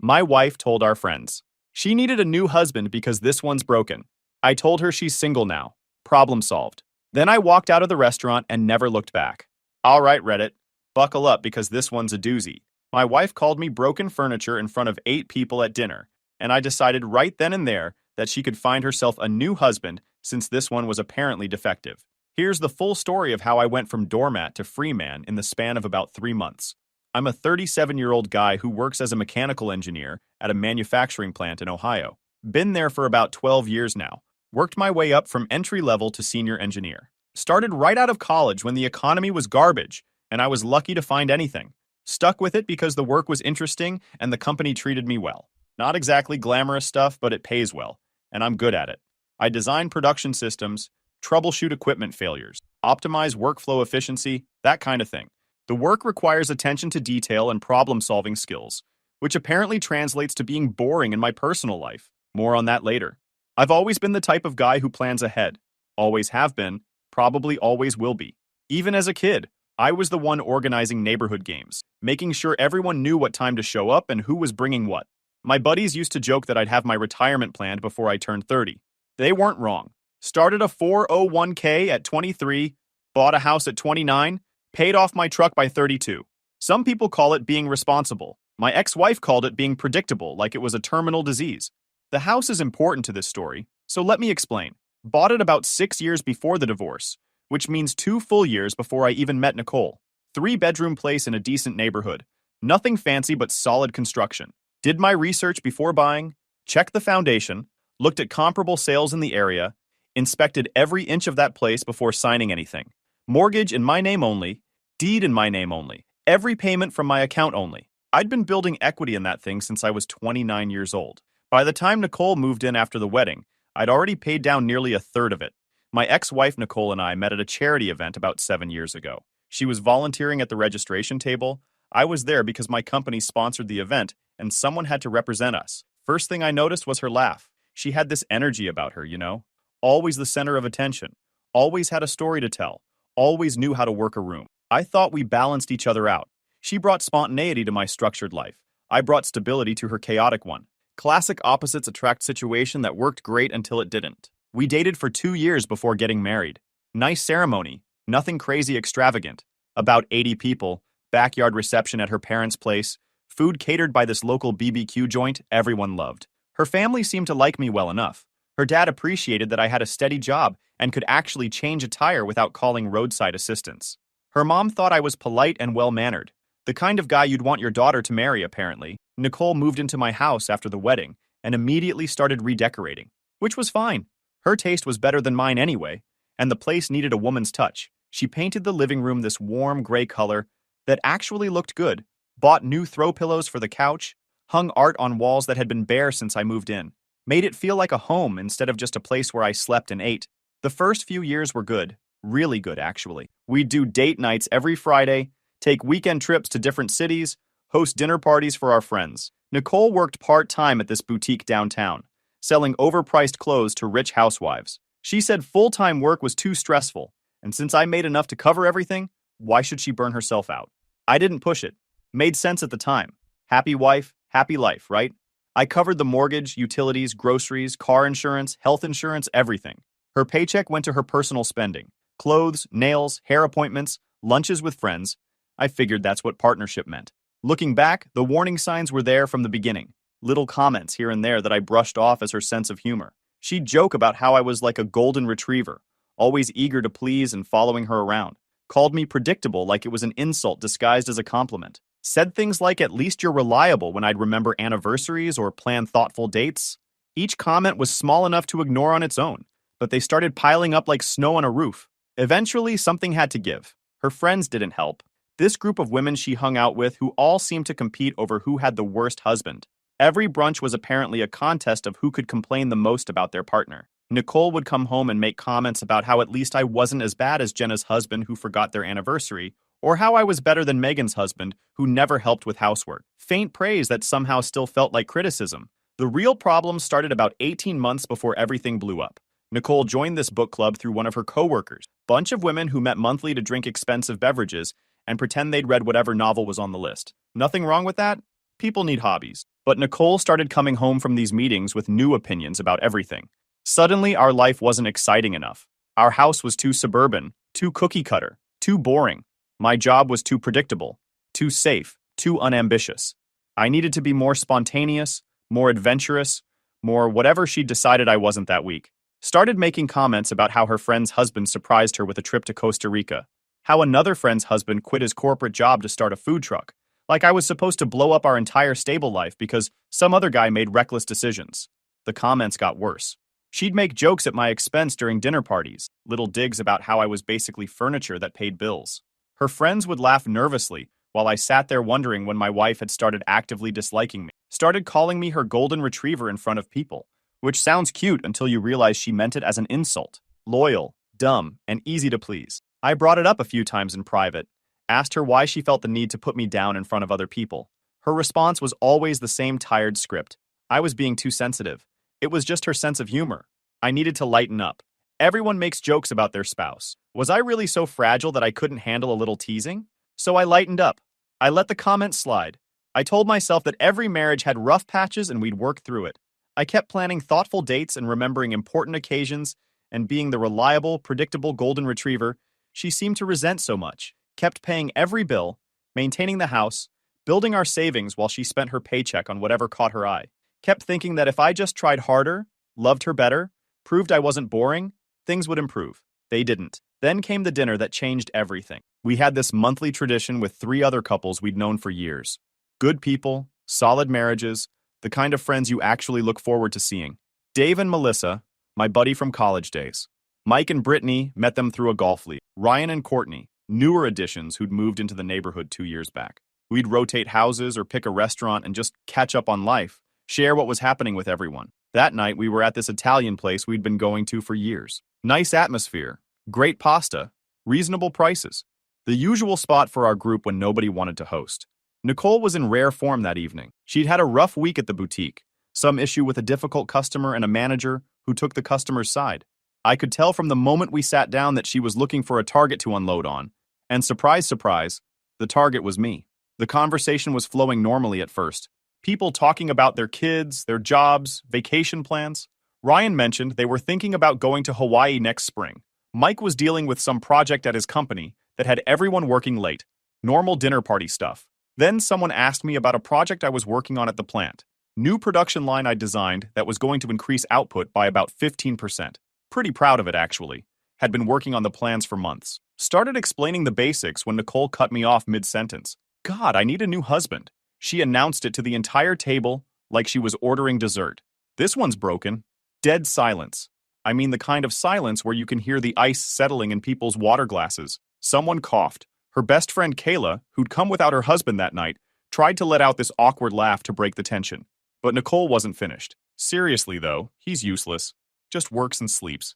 My wife told our friends. She needed a new husband because this one's broken. I told her she's single now. Problem solved. Then I walked out of the restaurant and never looked back. All right, Reddit. Buckle up because this one's a doozy. My wife called me broken furniture in front of 8 people at dinner, and I decided right then and there that she could find herself a new husband since this one was apparently defective. Here's the full story of how I went from doormat to free man in the span of about 3 months. I'm a 37-year-old guy who works as a mechanical engineer at a manufacturing plant in Ohio. Been there for about 12 years now. Worked my way up from entry level to senior engineer. Started right out of college when the economy was garbage, and I was lucky to find anything. Stuck with it because the work was interesting and the company treated me well. Not exactly glamorous stuff, but it pays well, and I'm good at it. I design production systems, troubleshoot equipment failures, optimize workflow efficiency, that kind of thing. The work requires attention to detail and problem-solving skills, which apparently translates to being boring in my personal life. More on that later. I've always been the type of guy who plans ahead. Always have been, probably always will be. Even as a kid, I was the one organizing neighborhood games, making sure everyone knew what time to show up and who was bringing what. My buddies used to joke that I'd have my retirement planned before I turned 30. They weren't wrong. Started a 401k at 23, bought a house at 29, paid off my truck by 32. Some people call it being responsible. My ex-wife called it being predictable, like it was a terminal disease. The house is important to this story, so let me explain. Bought it about 6 years before the divorce, which means 2 full years before I even met Nicole. 3-bedroom place in a decent neighborhood. Nothing fancy but solid construction. Did my research before buying, checked the foundation, looked at comparable sales in the area, inspected every inch of that place before signing anything. Mortgage in my name only, deed in my name only, every payment from my account only. I'd been building equity in that thing since I was 29 years old. By the time Nicole moved in after the wedding, I'd already paid down nearly a third of it. My ex-wife Nicole and I met at a charity event about 7 years ago. She was volunteering at the registration table. I was there because my company sponsored the event and someone had to represent us. First thing I noticed was her laugh. She had this energy about her, you know? Always the center of attention. Always had a story to tell. Always knew how to work a room. I thought we balanced each other out. She brought spontaneity to my structured life. I brought stability to her chaotic one. Classic opposites attract situation that worked great until it didn't. We dated for 2 years before getting married. Nice ceremony, nothing crazy extravagant. About 80 people, backyard reception at her parents' place, food catered by this local BBQ joint everyone loved. Her family seemed to like me well enough. Her dad appreciated that I had a steady job and could actually change a tire without calling roadside assistance. Her mom thought I was polite and well-mannered. The kind of guy you'd want your daughter to marry, apparently. Nicole moved into my house after the wedding and immediately started redecorating, which was fine. Her taste was better than mine anyway, and the place needed a woman's touch. She painted the living room this warm gray color that actually looked good, bought new throw pillows for the couch, hung art on walls that had been bare since I moved in, made it feel like a home instead of just a place where I slept and ate. The first few years were good, really good actually. We'd do date nights every Friday, take weekend trips to different cities, host dinner parties for our friends. Nicole worked part-time at this boutique downtown, selling overpriced clothes to rich housewives. She said full-time work was too stressful, and since I made enough to cover everything, why should she burn herself out? I didn't push it. Made sense at the time. Happy wife, happy life, right? I covered the mortgage, utilities, groceries, car insurance, health insurance, everything. Her paycheck went to her personal spending. Clothes, nails, hair appointments, lunches with friends. I figured that's what partnership meant. Looking back, the warning signs were there from the beginning. Little comments here and there that I brushed off as her sense of humor. She'd joke about how I was like a golden retriever, always eager to please and following her around. Called me predictable like it was an insult disguised as a compliment. Said things like, "At least you're reliable," when I'd remember anniversaries or plan thoughtful dates. Each comment was small enough to ignore on its own, but they started piling up like snow on a roof. Eventually, something had to give. Her friends didn't help. This group of women she hung out with who all seemed to compete over who had the worst husband. Every brunch was apparently a contest of who could complain the most about their partner. Nicole would come home and make comments about how at least I wasn't as bad as Jenna's husband who forgot their anniversary, or how I was better than Megan's husband who never helped with housework. Faint praise that somehow still felt like criticism. The real problem started about 18 months before everything blew up. Nicole joined this book club through one of her coworkers, bunch of women who met monthly to drink expensive beverages and pretend they'd read whatever novel was on the list. Nothing wrong with that? People need hobbies. But Nicole started coming home from these meetings with new opinions about everything. Suddenly, our life wasn't exciting enough. Our house was too suburban, too cookie cutter, too boring. My job was too predictable, too safe, too unambitious. I needed to be more spontaneous, more adventurous, more whatever she decided I wasn't that week. Started making comments about how her friend's husband surprised her with a trip to Costa Rica, how another friend's husband quit his corporate job to start a food truck, like I was supposed to blow up our entire stable life because some other guy made reckless decisions. The comments got worse. She'd make jokes at my expense during dinner parties, little digs about how I was basically furniture that paid bills. Her friends would laugh nervously while I sat there wondering when my wife had started actively disliking me, started calling me her golden retriever in front of people, which sounds cute until you realize she meant it as an insult. Loyal, dumb, and easy to please. I brought it up a few times in private, asked her why she felt the need to put me down in front of other people. Her response was always the same tired script. I was being too sensitive. It was just her sense of humor. I needed to lighten up. Everyone makes jokes about their spouse. Was I really so fragile that I couldn't handle a little teasing? So I lightened up. I let the comments slide. I told myself that every marriage had rough patches and we'd work through it. I kept planning thoughtful dates and remembering important occasions, and being the reliable, predictable golden retriever she seemed to resent so much. Kept paying every bill, maintaining the house, building our savings while she spent her paycheck on whatever caught her eye. Kept thinking that if I just tried harder, loved her better, proved I wasn't boring, things would improve. They didn't. Then came the dinner that changed everything. We had this monthly tradition with 3 other couples we'd known for years. Good people, solid marriages, the kind of friends you actually look forward to seeing. Dave and Melissa, my buddy from college days. Mike and Brittany, met them through a golf league. Ryan and Courtney, newer additions who'd moved into the neighborhood 2 years back. We'd rotate houses or pick a restaurant and just catch up on life, share what was happening with everyone. That night, we were at this Italian place we'd been going to for years. Nice atmosphere, great pasta, reasonable prices. The usual spot for our group when nobody wanted to host. Nicole was in rare form that evening. She'd had a rough week at the boutique, some issue with a difficult customer and a manager who took the customer's side. I could tell from the moment we sat down that she was looking for a target to unload on, and surprise, surprise, the target was me. The conversation was flowing normally at first. People talking about their kids, their jobs, vacation plans. Ryan mentioned they were thinking about going to Hawaii next spring. Mike was dealing with some project at his company that had everyone working late. Normal dinner party stuff. Then someone asked me about a project I was working on at the plant. New production line I designed that was going to increase output by about 15%. Pretty proud of it, actually. Had been working on the plans for months. Started explaining the basics when Nicole cut me off mid-sentence. God, I need a new husband. She announced it to the entire table like she was ordering dessert. This one's broken. Dead silence. I mean the kind of silence where you can hear the ice settling in people's water glasses. Someone coughed. Her best friend Kayla, who'd come without her husband that night, tried to let out this awkward laugh to break the tension. But Nicole wasn't finished. Seriously, though, he's useless. Just works and sleeps.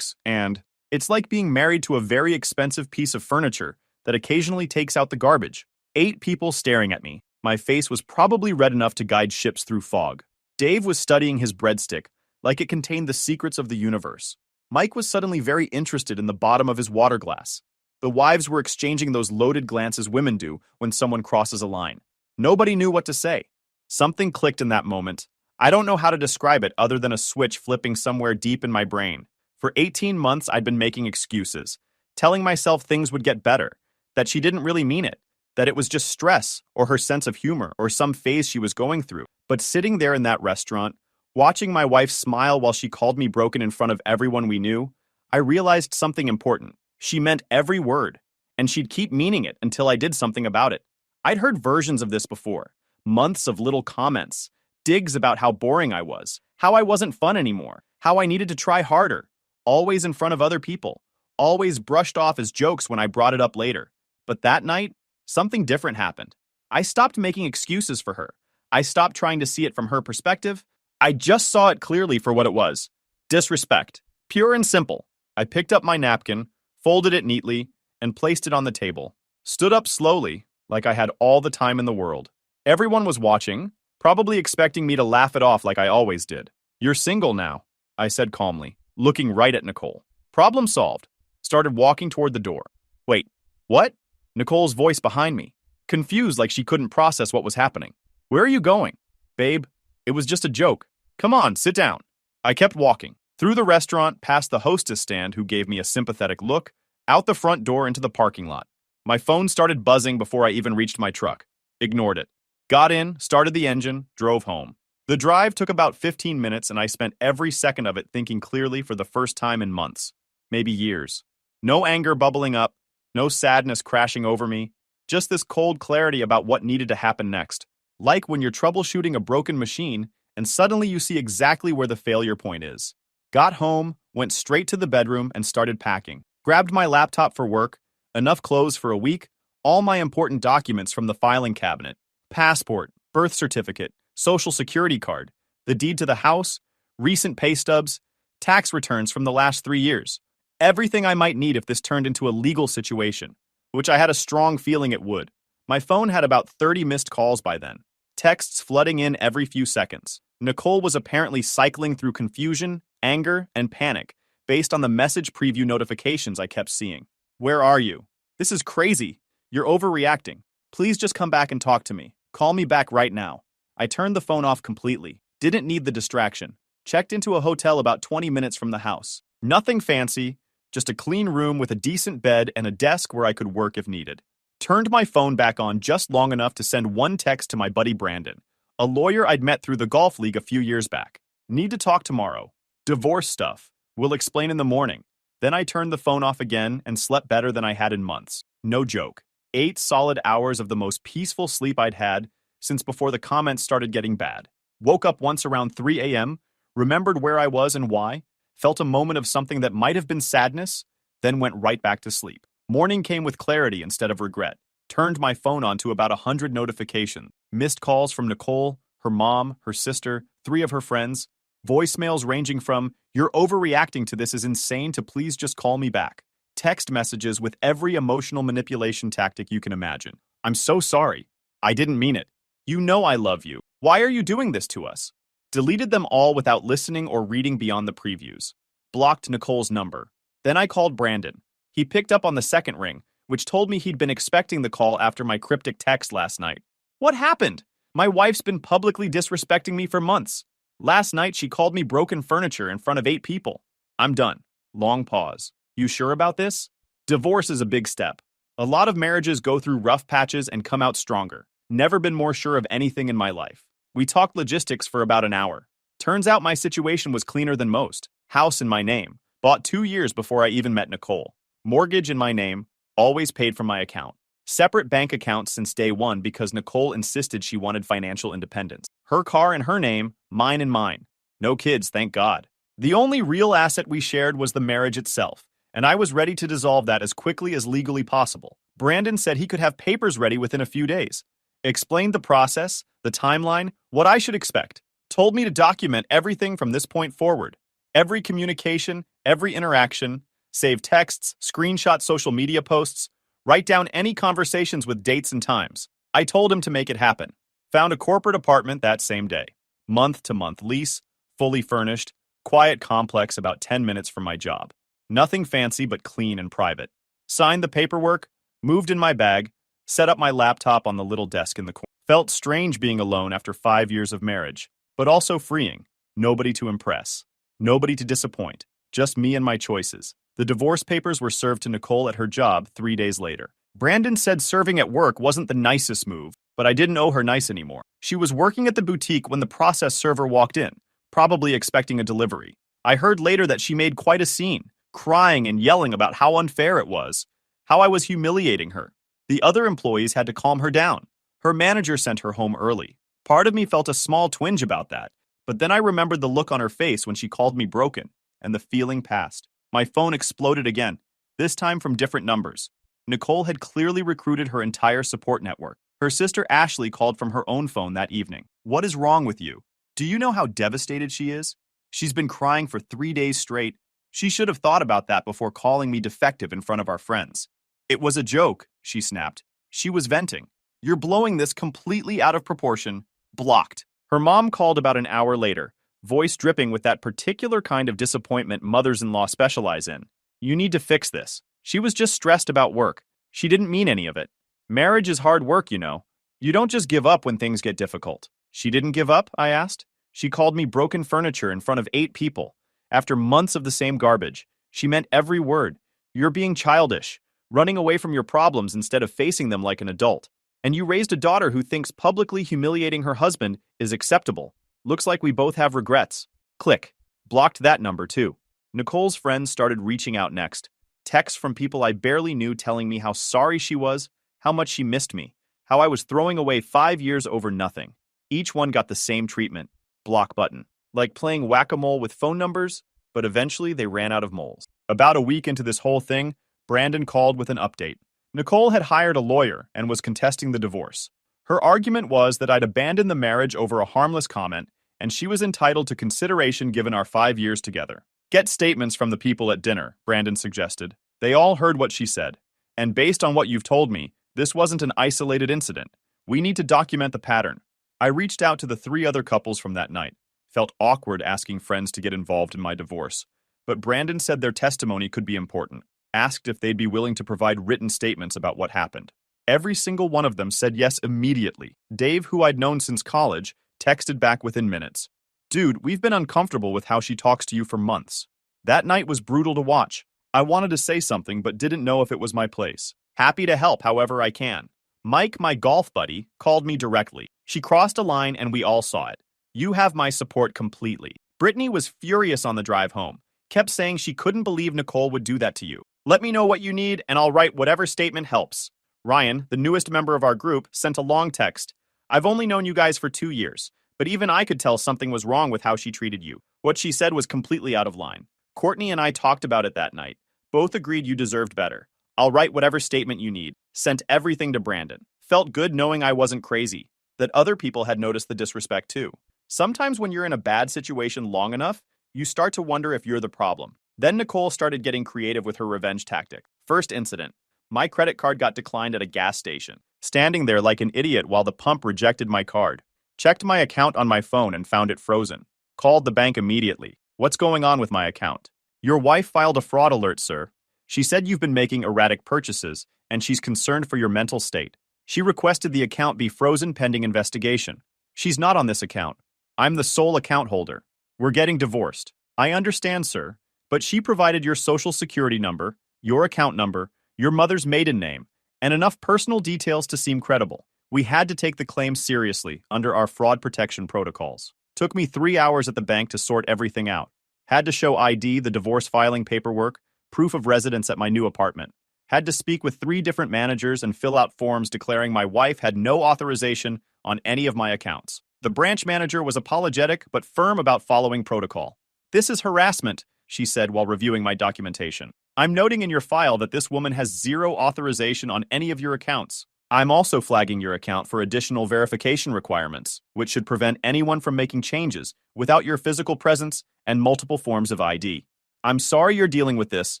And it's like being married to a very expensive piece of furniture that occasionally takes out the garbage. 8 people staring at me. My face was probably red enough to guide ships through fog. Dave was studying his breadstick, like it contained the secrets of the universe. Mike was suddenly very interested in the bottom of his water glass. The wives were exchanging those loaded glances women do when someone crosses a line. Nobody knew what to say. Something clicked in that moment. I don't know how to describe it other than a switch flipping somewhere deep in my brain. For 18 months, I'd been making excuses, telling myself things would get better, that she didn't really mean it, that it was just stress or her sense of humor or some phase she was going through. But sitting there in that restaurant, watching my wife smile while she called me broken in front of everyone we knew, I realized something important. She meant every word, and she'd keep meaning it until I did something about it. I'd heard versions of this before, months of little comments, digs about how boring I was, how I wasn't fun anymore, how I needed to try harder, always in front of other people, always brushed off as jokes when I brought it up later. But that night, something different happened. I stopped making excuses for her. I stopped trying to see it from her perspective. I just saw it clearly for what it was. Disrespect. Pure and simple. I picked up my napkin, folded it neatly, and placed it on the table. Stood up slowly, like I had all the time in the world. Everyone was watching, probably expecting me to laugh it off like I always did. You're single now, I said calmly, looking right at Nicole. Problem solved. Started walking toward the door. Wait, what? Nicole's voice behind me, confused like she couldn't process what was happening. Where are you going? Babe, it was just a joke. Come on, sit down. I kept walking. Through the restaurant, past the hostess stand who gave me a sympathetic look, out the front door into the parking lot. My phone started buzzing before I even reached my truck. Ignored it. Got in, started the engine, drove home. The drive took about 15 minutes and I spent every second of it thinking clearly for the first time in months, maybe years. No anger bubbling up, no sadness crashing over me, just this cold clarity about what needed to happen next. Like when you're troubleshooting a broken machine and suddenly you see exactly where the failure point is. Got home, went straight to the bedroom and started packing. Grabbed my laptop for work, enough clothes for a week, all my important documents from the filing cabinet. Passport, birth certificate, social security card, the deed to the house, recent pay stubs, tax returns from the last 3 years. Everything I might need if this turned into a legal situation, which I had a strong feeling it would. My phone had about 30 missed calls by then, texts flooding in every few seconds. Nicole was apparently cycling through confusion, anger, and panic based on the message preview notifications I kept seeing. Where are you? This is crazy. You're overreacting. Please just come back and talk to me. Call me back right now. I turned the phone off completely. Didn't need the distraction. Checked into a hotel about 20 minutes from the house. Nothing fancy, just a clean room with a decent bed and a desk where I could work if needed. Turned my phone back on just long enough to send one text to my buddy Brandon, a lawyer I'd met through the golf league a few years back. Need to talk tomorrow. Divorce stuff. We'll explain in the morning. Then I turned the phone off again and slept better than I had in months. No joke. 8 solid hours of the most peaceful sleep I'd had since before the comments started getting bad. Woke up once around 3 a.m., remembered where I was and why, felt a moment of something that might have been sadness, then went right back to sleep. Morning came with clarity instead of regret. Turned my phone on to about 100 notifications. Missed calls from Nicole, her mom, her sister, 3 of her friends. Voicemails ranging from, "You're overreacting to this is insane," to "Please just call me back." Text messages with every emotional manipulation tactic you can imagine. "I'm so sorry. I didn't mean it. You know I love you. Why are you doing this to us?" Deleted them all without listening or reading beyond the previews. Blocked Nicole's number. Then I called Brandon. He picked up on the second ring, which told me he'd been expecting the call after my cryptic text last night. What happened? My wife's been publicly disrespecting me for months. Last night she called me broken furniture in front of 8 people. I'm done. Long pause. You sure about this? Divorce is a big step. A lot of marriages go through rough patches and come out stronger. Never been more sure of anything in my life. We talked logistics for about an hour. Turns out my situation was cleaner than most. House in my name. Bought 2 years before I even met Nicole. Mortgage in my name. Always paid from my account. Separate bank accounts since day one because Nicole insisted she wanted financial independence. Her car in her name, mine in mine. No kids, thank God. The only real asset we shared was the marriage itself, and I was ready to dissolve that as quickly as legally possible. Brandon said he could have papers ready within a few days. Explained the process, the timeline, what I should expect. Told me to document everything from this point forward. Every communication, every interaction, save texts, screenshot social media posts, write down any conversations with dates and times. I told him to make it happen. Found a corporate apartment that same day. Month-to-month lease, fully furnished, quiet complex about 10 minutes from my job. Nothing fancy but clean and private. Signed the paperwork, moved in my bag, set up my laptop on the little desk in the corner. Felt strange being alone after 5 years of marriage, but also freeing. Nobody to impress. Nobody to disappoint. Just me and my choices. The divorce papers were served to Nicole at her job 3 days later. Brandon said serving at work wasn't the nicest move, but I didn't owe her nice anymore. She was working at the boutique when the process server walked in, probably expecting a delivery. I heard later that she made quite a scene, crying and yelling about how unfair it was, how I was humiliating her. The other employees had to calm her down. Her manager sent her home early. Part of me felt a small twinge about that, but then I remembered the look on her face when she called me broken, and the feeling passed. My phone exploded again, this time from different numbers. Nicole had clearly recruited her entire support network. Her sister Ashley called from her own phone that evening. "What is wrong with you? Do you know how devastated she is? She's been crying for 3 days straight. She should have thought about that before calling me defective in front of our friends." "It was a joke," she snapped. She was venting. "You're blowing this completely out of proportion." Blocked. Her mom called about an hour later, voice dripping with that particular kind of disappointment mothers-in-law specialize in. "You need to fix this. She was just stressed about work. She didn't mean any of it. Marriage is hard work, you know. You don't just give up when things get difficult. She didn't give up, I asked. She called me broken furniture in front of 8 people. After months of the same garbage, she meant every word. You're being childish, running away from your problems instead of facing them like an adult. And you raised a daughter who thinks publicly humiliating her husband is acceptable. Looks like we both have regrets. Click. Blocked that number too. Nicole's friends started reaching out next. Texts from people I barely knew telling me how sorry she was, how much she missed me, how I was throwing away 5 years over nothing. Each one got the same treatment. Block button. Like playing whack-a-mole with phone numbers, but eventually they ran out of moles. About a week into this whole thing, Brandon called with an update. Nicole had hired a lawyer and was contesting the divorce. Her argument was that I'd abandoned the marriage over a harmless comment, and she was entitled to consideration given our 5 years together. Get statements from the people at dinner, Brandon suggested. They all heard what she said. And based on what you've told me, this wasn't an isolated incident. We need to document the pattern. I reached out to the 3 other couples from that night. Felt awkward asking friends to get involved in my divorce. But Brandon said their testimony could be important. Asked if they'd be willing to provide written statements about what happened. Every single one of them said yes immediately. Dave, who I'd known since college, texted back within minutes. Dude, we've been uncomfortable with how she talks to you for months. That night was brutal to watch. I wanted to say something but didn't know if it was my place. Happy to help however I can. Mike, my golf buddy, called me directly. She crossed a line and we all saw it. You have my support completely. Brittany was furious on the drive home. Kept saying she couldn't believe Nicole would do that to you. Let me know what you need and I'll write whatever statement helps. Ryan, the newest member of our group, sent a long text. I've only known you guys for 2 years, but even I could tell something was wrong with how she treated you. What she said was completely out of line. Courtney and I talked about it that night. Both agreed you deserved better. I'll write whatever statement you need. Sent everything to Brandon. Felt good knowing I wasn't crazy. That other people had noticed the disrespect too. Sometimes when you're in a bad situation long enough, you start to wonder if you're the problem. Then Nicole started getting creative with her revenge tactic. First incident. My credit card got declined at a gas station. Standing there like an idiot while the pump rejected my card. Checked my account on my phone and found it frozen. Called the bank immediately. What's going on with my account? Your wife filed a fraud alert, sir. She said you've been making erratic purchases, and she's concerned for your mental state. She requested the account be frozen pending investigation. She's not on this account. I'm the sole account holder. We're getting divorced. I understand, sir, but she provided your social security number, your account number, your mother's maiden name, and enough personal details to seem credible. We had to take the claim seriously under our fraud protection protocols. Took me 3 hours at the bank to sort everything out. Had to show ID, the divorce filing paperwork, proof of residence at my new apartment. Had to speak with 3 different managers and fill out forms declaring my wife had no authorization on any of my accounts. The branch manager was apologetic but firm about following protocol. This is harassment, she said while reviewing my documentation. I'm noting in your file that this woman has 0 authorization on any of your accounts. I'm also flagging your account for additional verification requirements, which should prevent anyone from making changes without your physical presence and multiple forms of ID. I'm sorry you're dealing with this.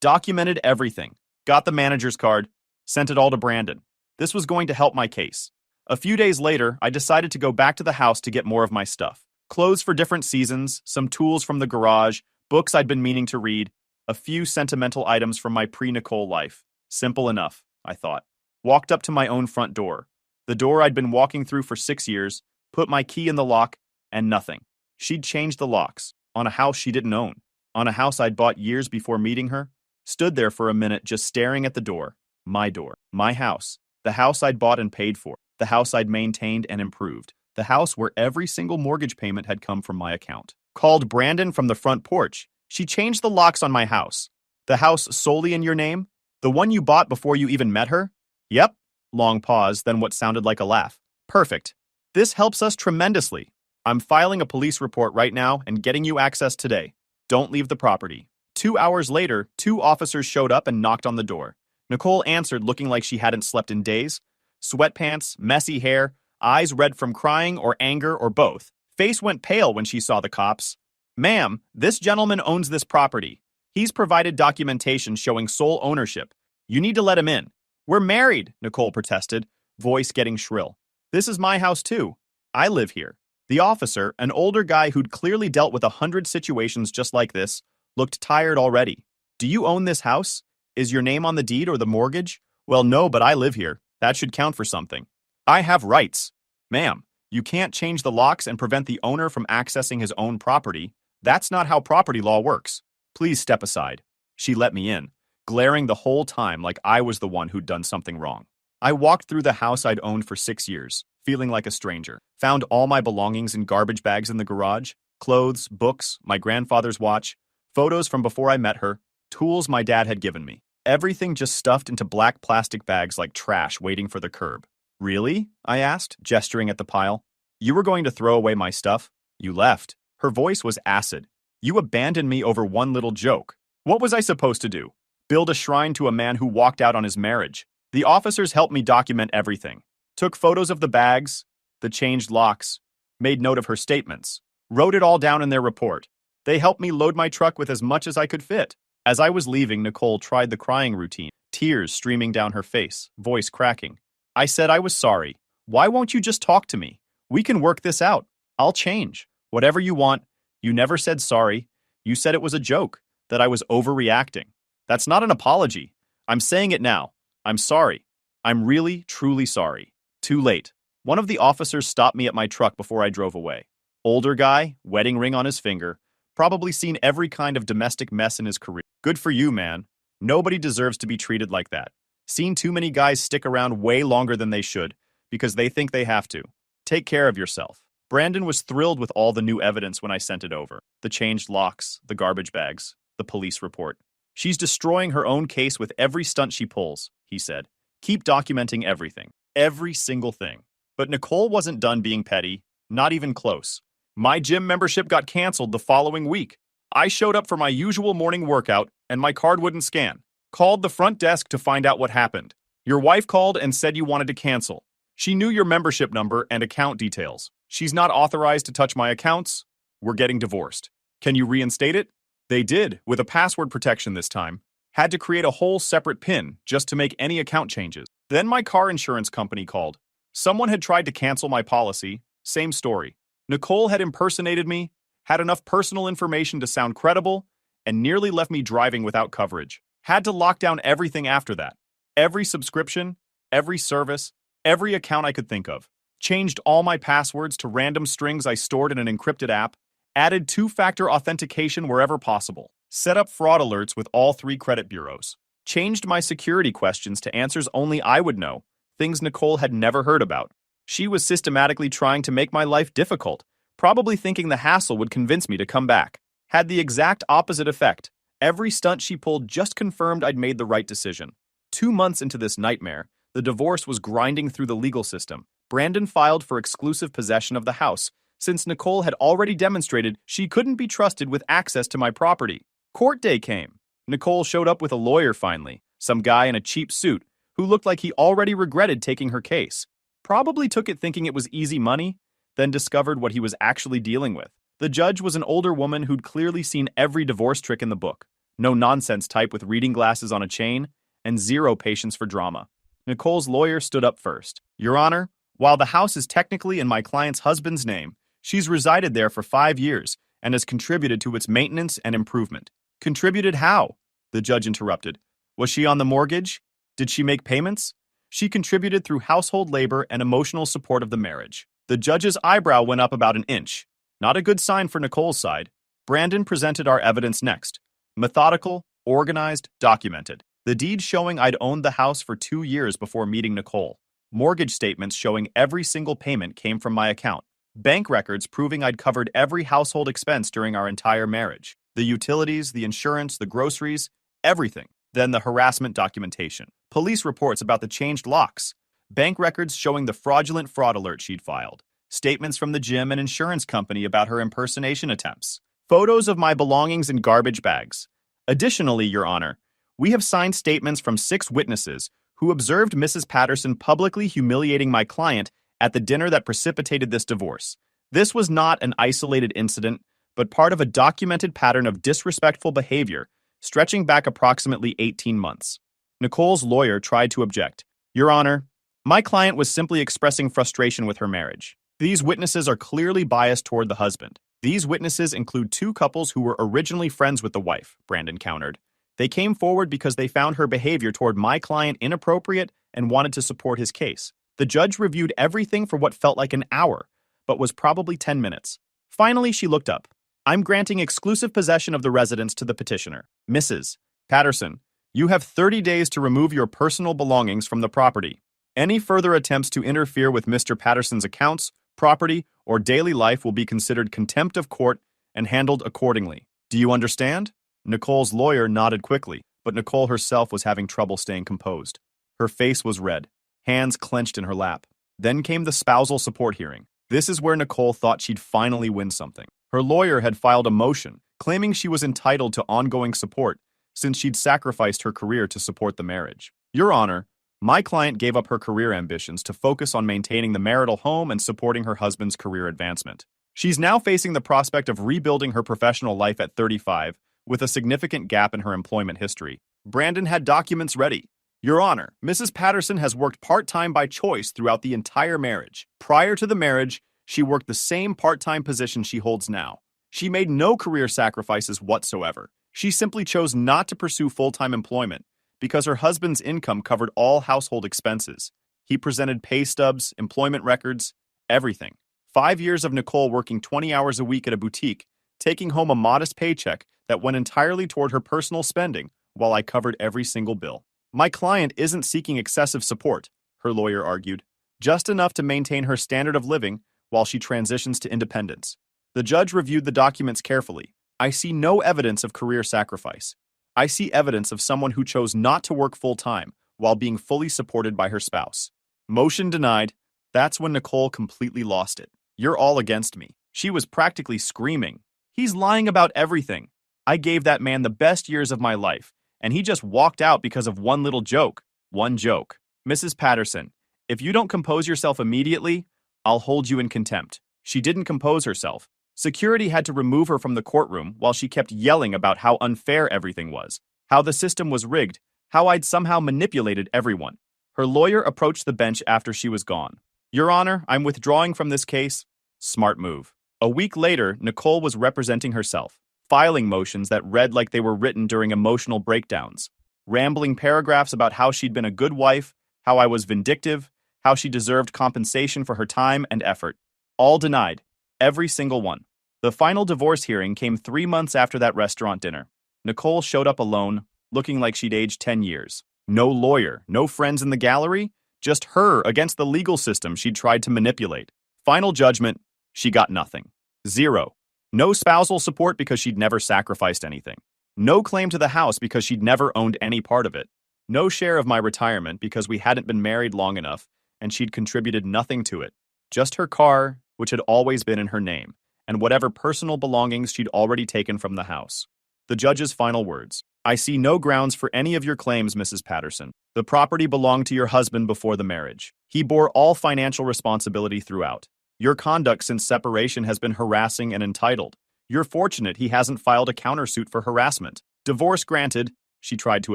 Documented everything. Got the manager's card. Sent it all to Brandon. This was going to help my case. A few days later, I decided to go back to the house to get more of my stuff. Clothes for different seasons, some tools from the garage, books I'd been meaning to read, a few sentimental items from my pre-Nicole life. Simple enough, I thought. Walked up to my own front door. The door I'd been walking through for 6 years, put my key in the lock, and nothing. She'd changed the locks, on a house she didn't own, on a house I'd bought years before meeting her. Stood there for a minute just staring at the door, my house, the house I'd bought and paid for, the house I'd maintained and improved, the house where every single mortgage payment had come from my account. Called Brandon from the front porch. She changed the locks on my house. The house solely in your name? The one you bought before you even met her? Yep. Long pause, then what sounded like a laugh. Perfect. This helps us tremendously. I'm filing a police report right now and getting you access today. Don't leave the property. 2 hours later, 2 officers showed up and knocked on the door. Nicole answered looking like she hadn't slept in days. Sweatpants, messy hair, eyes red from crying or anger or both. Face went pale when she saw the cops. Ma'am, this gentleman owns this property. He's provided documentation showing sole ownership. You need to let him in. We're married, Nicole protested, voice getting shrill. This is my house too. I live here. The officer, an older guy who'd clearly dealt with 100 situations just like this, looked tired already. Do you own this house? Is your name on the deed or the mortgage? Well, no, but I live here. That should count for something. I have rights. Ma'am, you can't change the locks and prevent the owner from accessing his own property. That's not how property law works. Please step aside. She let me in, glaring the whole time like I was the one who'd done something wrong. I walked through the house I'd owned for 6 years, feeling like a stranger. Found all my belongings in garbage bags in the garage, clothes, books, my grandfather's watch, photos from before I met her, tools my dad had given me. Everything just stuffed into black plastic bags like trash waiting for the curb. Really? I asked, gesturing at the pile. You were going to throw away my stuff? You left. Her voice was acid. You abandoned me over one little joke. What was I supposed to do? Build a shrine to a man who walked out on his marriage? The officers helped me document everything. Took photos of the bags, the changed locks, made note of her statements, wrote it all down in their report. They helped me load my truck with as much as I could fit. As I was leaving, Nicole tried the crying routine, tears streaming down her face, voice cracking. I said I was sorry. Why won't you just talk to me? We can work this out. I'll change. Whatever you want. You never said sorry. You said it was a joke, that I was overreacting. That's not an apology. I'm saying it now. I'm sorry. I'm really, truly sorry. Too late. One of the officers stopped me at my truck before I drove away. Older guy, wedding ring on his finger, probably seen every kind of domestic mess in his career. Good for you, man. Nobody deserves to be treated like that. Seen too many guys stick around way longer than they should because they think they have to. Take care of yourself. Brandon was thrilled with all the new evidence when I sent it over. The changed locks, the garbage bags, the police report. She's destroying her own case with every stunt she pulls, he said. Keep documenting everything. Every single thing. But Nicole wasn't done being petty, not even close. My gym membership got canceled the following week. I showed up for my usual morning workout, and my card wouldn't scan. Called the front desk to find out what happened. Your wife called and said you wanted to cancel. She knew your membership number and account details. She's not authorized to touch my accounts. We're getting divorced. Can you reinstate it? They did, with a password protection this time. Had to create a whole separate PIN just to make any account changes. Then my car insurance company called. Someone had tried to cancel my policy. Same story. Nicole had impersonated me, had enough personal information to sound credible, and nearly left me driving without coverage. Had to lock down everything after that. Every subscription, every service, every account I could think of. Changed all my passwords to random strings I stored in an encrypted app. Added two-factor authentication wherever possible. Set up fraud alerts with all 3 credit bureaus. Changed my security questions to answers only I would know, things Nicole had never heard about. She was systematically trying to make my life difficult, probably thinking the hassle would convince me to come back. Had the exact opposite effect. Every stunt she pulled just confirmed I'd made the right decision. 2 months into this nightmare, the divorce was grinding through the legal system. Brandon filed for exclusive possession of the house, since Nicole had already demonstrated she couldn't be trusted with access to my property. Court day came. Nicole showed up with a lawyer finally, some guy in a cheap suit, who looked like he already regretted taking her case. Probably took it thinking it was easy money, then discovered what he was actually dealing with. The judge was an older woman who'd clearly seen every divorce trick in the book. No-nonsense type with reading glasses on a chain, and zero patience for drama. Nicole's lawyer stood up first. Your Honor, while the house is technically in my client's husband's name, she's resided there for 5 years and has contributed to its maintenance and improvement. Contributed how? The judge interrupted. Was she on the mortgage? Did she make payments? She contributed through household labor and emotional support of the marriage. The judge's eyebrow went up about an inch. Not a good sign for Nicole's side. Brandon presented our evidence next. Methodical, organized, documented. The deed showing I'd owned the house for 2 years before meeting Nicole. Mortgage statements showing every single payment came from my account. Bank records proving I'd covered every household expense during our entire marriage. The utilities, the insurance, the groceries, everything. Then the harassment documentation. Police reports about the changed locks. Bank records showing the fraudulent fraud alert she'd filed. Statements from the gym and insurance company about her impersonation attempts. Photos of my belongings in garbage bags. Additionally, Your Honor, we have signed statements from 6 witnesses who observed Mrs. Patterson publicly humiliating my client at the dinner that precipitated this divorce. This was not an isolated incident, but part of a documented pattern of disrespectful behavior stretching back approximately 18 months. Nicole's lawyer tried to object. Your Honor, my client was simply expressing frustration with her marriage. These witnesses are clearly biased toward the husband. These witnesses include 2 couples who were originally friends with the wife, Brandon countered. They came forward because they found her behavior toward my client inappropriate and wanted to support his case. The judge reviewed everything for what felt like an hour, but was probably 10 minutes. Finally, she looked up. I'm granting exclusive possession of the residence to the petitioner. Mrs. Patterson, you have 30 days to remove your personal belongings from the property. Any further attempts to interfere with Mr. Patterson's accounts, property, or daily life will be considered contempt of court and handled accordingly. Do you understand? Nicole's lawyer nodded quickly, but Nicole herself was having trouble staying composed. Her face was red, hands clenched in her lap. Then came the spousal support hearing. This is where Nicole thought she'd finally win something. Her lawyer had filed a motion claiming she was entitled to ongoing support since she'd sacrificed her career to support the marriage. Your Honor, my client gave up her career ambitions to focus on maintaining the marital home and supporting her husband's career advancement. She's now facing the prospect of rebuilding her professional life at 35 with a significant gap in her employment history. Brandon had documents ready. Your Honor, Mrs. Patterson has worked part-time by choice throughout the entire marriage. Prior to the marriage, she worked the same part-time position she holds now. She made no career sacrifices whatsoever. She simply chose not to pursue full-time employment because her husband's income covered all household expenses. He presented pay stubs, employment records, everything. 5 years of Nicole working 20 hours a week at a boutique, taking home a modest paycheck that went entirely toward her personal spending while I covered every single bill. My client isn't seeking excessive support, her lawyer argued, just enough to maintain her standard of living while she transitions to independence. The judge reviewed the documents carefully. I see no evidence of career sacrifice. I see evidence of someone who chose not to work full-time while being fully supported by her spouse. Motion denied. That's when Nicole completely lost it. You're all against me. She was practically screaming. He's lying about everything. I gave that man the best years of my life, and he just walked out because of one little joke. One joke. Mrs. Patterson, if you don't compose yourself immediately, I'll hold you in contempt. She didn't compose herself. Security had to remove her from the courtroom while she kept yelling about how unfair everything was, how the system was rigged, how I'd somehow manipulated everyone. Her lawyer approached the bench after she was gone. Your Honor, I'm withdrawing from this case. Smart move. A week later, Nicole was representing herself, filing motions that read like they were written during emotional breakdowns, rambling paragraphs about how she'd been a good wife, how I was vindictive, how she deserved compensation for her time and effort. All denied. Every single one. The final divorce hearing came 3 months after that restaurant dinner. Nicole showed up alone, looking like she'd aged 10 years. No lawyer, no friends in the gallery, just her against the legal system she'd tried to manipulate. Final judgment, she got nothing. 0. No spousal support because she'd never sacrificed anything. No claim to the house because she'd never owned any part of it. No share of my retirement because we hadn't been married long enough and she'd contributed nothing to it. Just her car, which had always been in her name, and whatever personal belongings she'd already taken from the house. The judge's final words. I see no grounds for any of your claims, Mrs. Patterson. The property belonged to your husband before the marriage. He bore all financial responsibility throughout. Your conduct since separation has been harassing and entitled. You're fortunate he hasn't filed a countersuit for harassment. Divorce granted, she tried to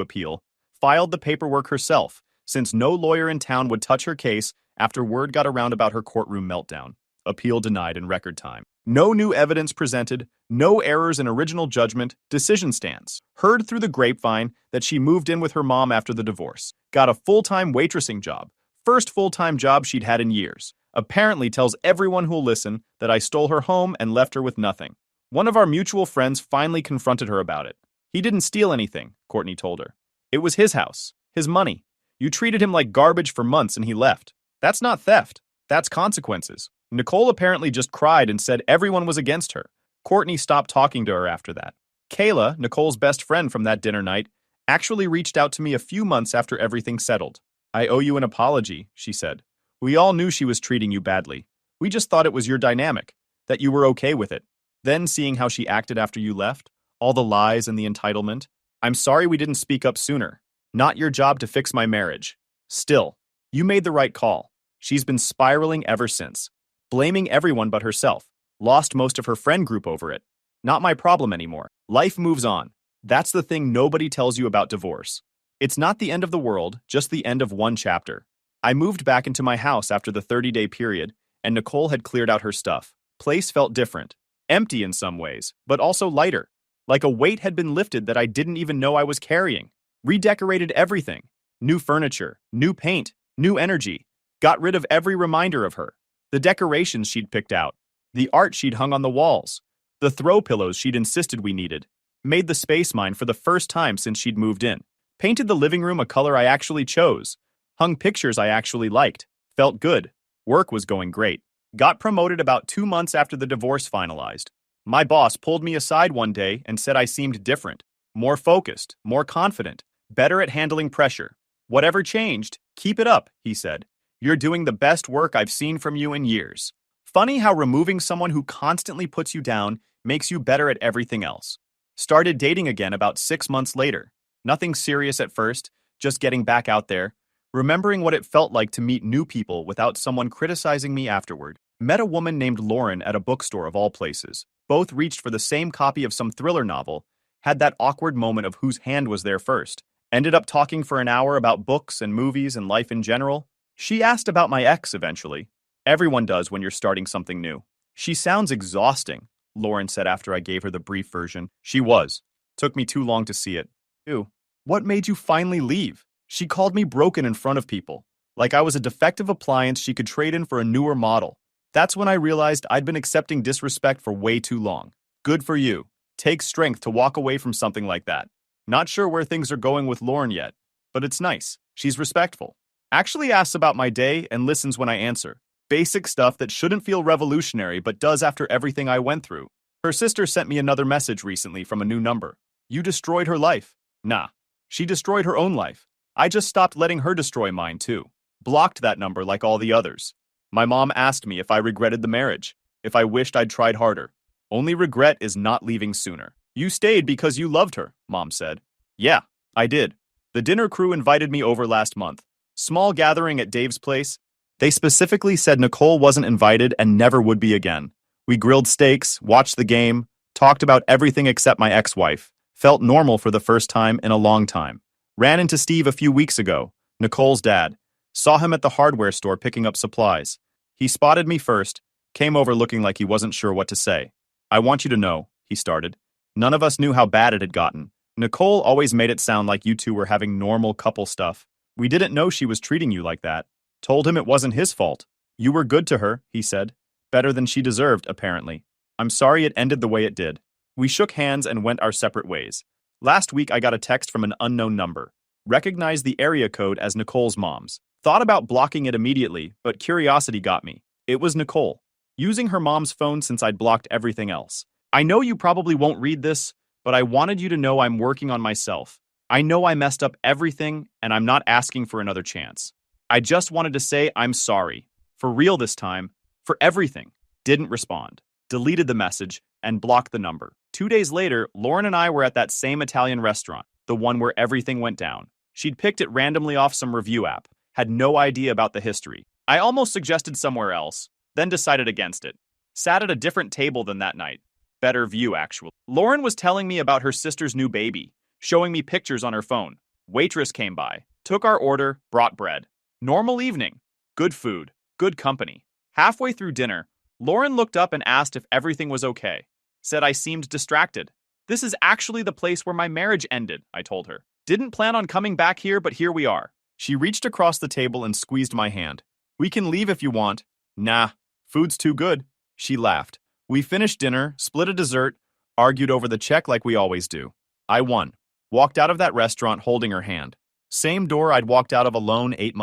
appeal. Filed the paperwork herself, since no lawyer in town would touch her case after word got around about her courtroom meltdown. Appeal denied in record time. No new evidence presented, no errors in original judgment, decision stands. Heard through the grapevine that she moved in with her mom after the divorce. Got a full-time waitressing job. First full-time job she'd had in years. Apparently tells everyone who'll listen that I stole her home and left her with nothing. One of our mutual friends finally confronted her about it. He didn't steal anything, Courtney told her. It was his house, his money. You treated him like garbage for months and he left. That's not theft. That's consequences. Nicole apparently just cried and said everyone was against her. Courtney stopped talking to her after that. Kayla, Nicole's best friend from that dinner night, actually reached out to me a few months after everything settled. I owe you an apology, she said. We all knew she was treating you badly. We just thought it was your dynamic, that you were okay with it. Then seeing how she acted after you left, all the lies and the entitlement, I'm sorry we didn't speak up sooner. Not your job to fix my marriage. Still, you made the right call. She's been spiraling ever since. Blaming everyone but herself. Lost most of her friend group over it. Not my problem anymore. Life moves on. That's the thing nobody tells you about divorce. It's not the end of the world, just the end of one chapter. I moved back into my house after the 30-day period, and Nicole had cleared out her stuff. Place felt different. Empty in some ways, but also lighter. Like a weight had been lifted that I didn't even know I was carrying. Redecorated everything. New furniture, new paint, new energy. Got rid of every reminder of her. The decorations she'd picked out, the art she'd hung on the walls, the throw pillows she'd insisted we needed. Made the space mine for the first time since she'd moved in. Painted the living room a color I actually chose. Hung pictures I actually liked. Felt good. Work was going great. Got promoted about 2 months after the divorce finalized. My boss pulled me aside one day and said I seemed different. More focused, more confident, better at handling pressure. Whatever changed, keep it up, he said. You're doing the best work I've seen from you in years. Funny how removing someone who constantly puts you down makes you better at everything else. Started dating again about 6 months later. Nothing serious at first, just getting back out there. Remembering what it felt like to meet new people without someone criticizing me afterward. Met a woman named Lauren at a bookstore of all places. Both reached for the same copy of some thriller novel. Had that awkward moment of whose hand was there first. Ended up talking for an hour about books and movies and life in general. She asked about my ex eventually. Everyone does when you're starting something new. She sounds exhausting, Lauren said after I gave her the brief version. She was. Took me too long to see it. Ew. What made you finally leave? She called me broken in front of people. Like I was a defective appliance she could trade in for a newer model. That's when I realized I'd been accepting disrespect for way too long. Good for you. Takes strength to walk away from something like that. Not sure where things are going with Lauren yet, but it's nice. She's respectful. Actually asks about my day and listens when I answer. Basic stuff that shouldn't feel revolutionary but does after everything I went through. Her sister sent me another message recently from a new number. You destroyed her life. Nah. She destroyed her own life. I just stopped letting her destroy mine too. Blocked that number like all the others. My mom asked me if I regretted the marriage, if I wished I'd tried harder. Only regret is not leaving sooner. You stayed because you loved her, Mom said. Yeah, I did. The dinner crew invited me over last month. Small gathering at Dave's place. They specifically said Nicole wasn't invited and never would be again. We grilled steaks, watched the game, talked about everything except my ex-wife. Felt normal for the first time in a long time. Ran into Steve a few weeks ago, Nicole's dad. Saw him at the hardware store picking up supplies. He spotted me first, came over looking like he wasn't sure what to say. I want you to know, he started. None of us knew how bad it had gotten. Nicole always made it sound like you two were having normal couple stuff. We didn't know she was treating you like that. Told him it wasn't his fault. You were good to her, he said. Better than she deserved, apparently. I'm sorry it ended the way it did. We shook hands and went our separate ways. Last week I got a text from an unknown number. Recognized the area code as Nicole's mom's. Thought about blocking it immediately, but curiosity got me. It was Nicole. Using her mom's phone since I'd blocked everything else. I know you probably won't read this, but I wanted you to know I'm working on myself. I know I messed up everything, and I'm not asking for another chance. I just wanted to say I'm sorry. For real this time. For everything. Didn't respond. Deleted the message and blocked the number. 2 days later, Lauren and I were at that same Italian restaurant, the one where everything went down. She'd picked it randomly off some review app. Had no idea about the history. I almost suggested somewhere else, then decided against it. Sat at a different table than that night. Better view, actually. Lauren was telling me about her sister's new baby, showing me pictures on her phone. Waitress came by, took our order, brought bread. Normal evening. Good food. Good company. Halfway through dinner, Lauren looked up and asked if everything was okay. Said I seemed distracted. This is actually the place where my marriage ended, I told her. Didn't plan on coming back here, but here we are. She reached across the table and squeezed my hand. We can leave if you want. Nah, food's too good. She laughed. We finished dinner, split a dessert, argued over the check like we always do. I won. Walked out of that restaurant holding her hand. Same door I'd walked out of alone 8 months